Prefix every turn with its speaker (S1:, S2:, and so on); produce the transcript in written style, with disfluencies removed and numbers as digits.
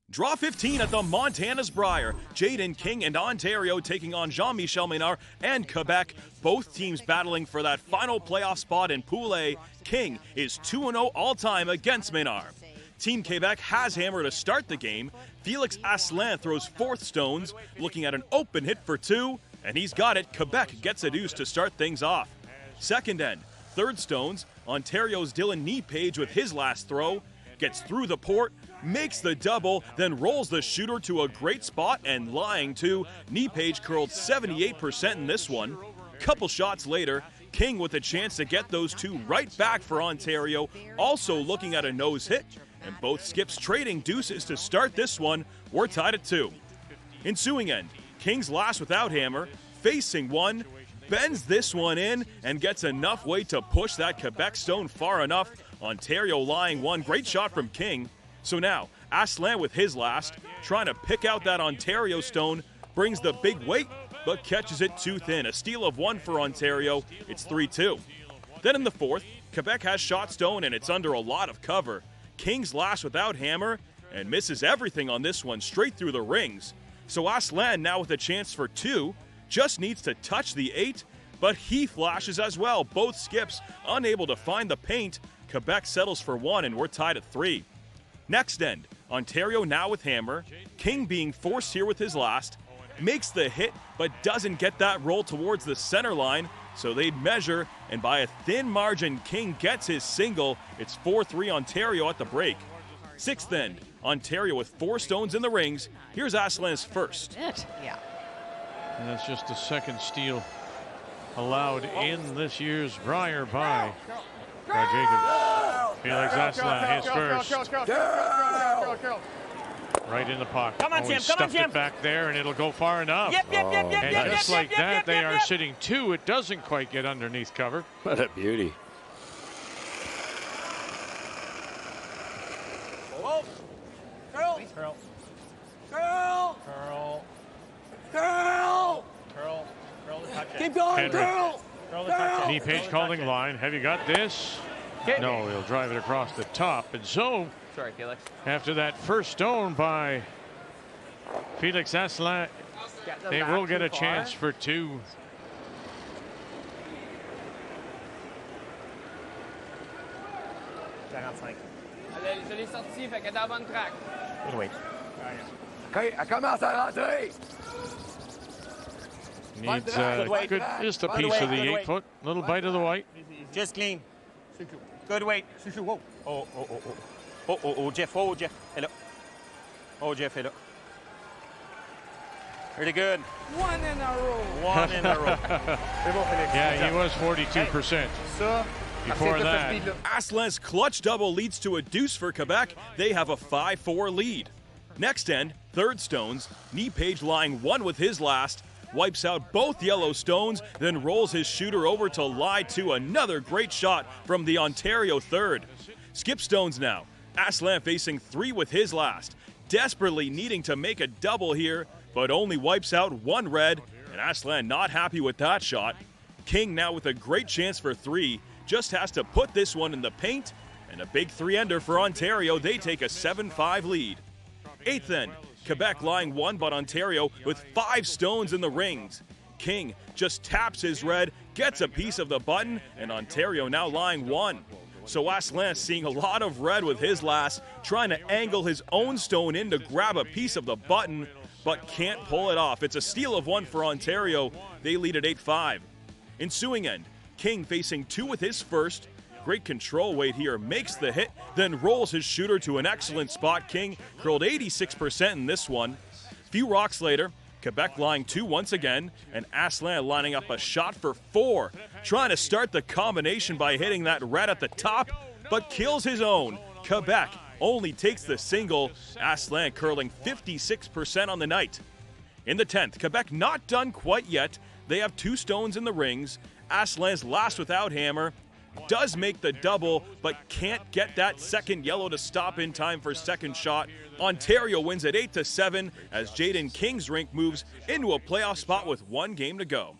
S1: Draw 15 at the Montana's Brier. Jayden, King, and Ontario taking on Jean-Michel, Menard, and Quebec. Both teams battling for that final playoff spot in Pool A. King is 2-0 all-time against Menard. Team Quebec has hammer to start the game. Felix Asselin throws fourth stones, looking at an open hit for two, and he's got it. Quebec gets a deuce to start things off. Second end, third stones. Ontario's Dylan Knee-Page with his last throw. Gets through the port, makes the double, then rolls the shooter to a great spot and lying to. Knee-Page curled 78% in this one. Couple shots later, King with a chance to get those two right back for Ontario, also looking at a nose hit, and both skips trading deuces to start this one. We're tied at 2. Ensuing end, King's last without hammer, facing one, bends this one in and gets enough weight to push that Quebec stone far enough. Ontario lying one. Great shot from King. So now, Asselin with his last, trying to pick out that Ontario stone, brings the big weight, but catches it too thin. A steal of one for Ontario. It's 3-2. Then in the fourth, Quebec has shot stone and it's under a lot of cover. King's last without hammer and misses everything on this one, straight through the rings. So Asselin now with a chance for two, just needs to touch the 8, but he flashes as well. Both skips unable to find the paint. Quebec settles for one, and we're tied at 3. Next end, Ontario now with hammer. King being forced here with his last. Makes the hit, but doesn't get that roll towards the center line, so they'd measure, and by a thin margin, King gets his single. It's 4-3 Ontario at the break. Sixth end, Ontario with 4 stones in the rings. Here's Asselin's first.
S2: Yeah.
S3: And that's just the second steal allowed in this year's Brier by Jacobs. Felix Asselin, his first. Right in the pocket.
S4: Come on, Jim.
S3: Stuffed it back there, and it'll go far enough. And just like that, they are sitting 2. It doesn't quite get underneath cover.
S5: What a beauty.
S4: Curl. Curl. Curl. Curl. Curl. Curl. Curl to touch it. Keep going, curl. Curl to touch it.
S3: Knee-Page calling line. Have you got this? No, he'll drive it across the top. And so,
S4: Sorry, Felix.
S3: after that first stone by Felix Asselin, they will get a chance for 2.
S4: Je l'ai sorti, fait qu'elle est dans la bonne track. Good wait.
S5: OK, elle commence à rentrer.
S3: Needs just a piece of the 8-foot. Little bite of the white.
S4: Just clean. Good weight. Whoa. Oh, Jeff. Oh, Jeff. est là. Oh, Jeff est là. Really good. One in a row.
S3: Yeah, he was 42%. Before that,
S1: Asselin's clutch double leads to a deuce for Quebec. They have a 5-4 lead. Next end, third stones. Knee-Page lying one with his last. Wipes out both yellow stones, then rolls his shooter over to lie to. Another great shot from the Ontario third. Skip stones now. Asselin facing 3 with his last. Desperately needing to make a double here, but only wipes out one red, and Asselin not happy with that shot. King now with a great chance for 3. Just has to put this one in the paint, and a big 3-ender for Ontario. They take a 7-5 lead. Eighth end, Quebec lying one, but Ontario with 5 stones in the rings. King just taps his red, gets a piece of the button, and Ontario now lying one. So Asselin seeing a lot of red with his last, trying to angle his own stone in to grab a piece of the button, but can't pull it off. It's a steal of one for Ontario. They lead at 8-5. Ensuing end, King facing 2 with his first. Great control weight here, makes the hit, then rolls his shooter to an excellent spot. King curled 86% in this one. Few rocks later, Quebec lying 2 once again, and Asselin lining up a shot for 4. Trying to start the combination by hitting that red at the top, but kills his own. Quebec only takes the single. Asselin curling 56% on the night. In the 10th, Quebec not done quite yet. They have 2 stones in the rings. Asselin's last without hammer. Does make the double, but can't get that second yellow to stop in time for second shot. Ontario wins at 8-7 as Jayden King's rink moves into a playoff spot with 1 game to go.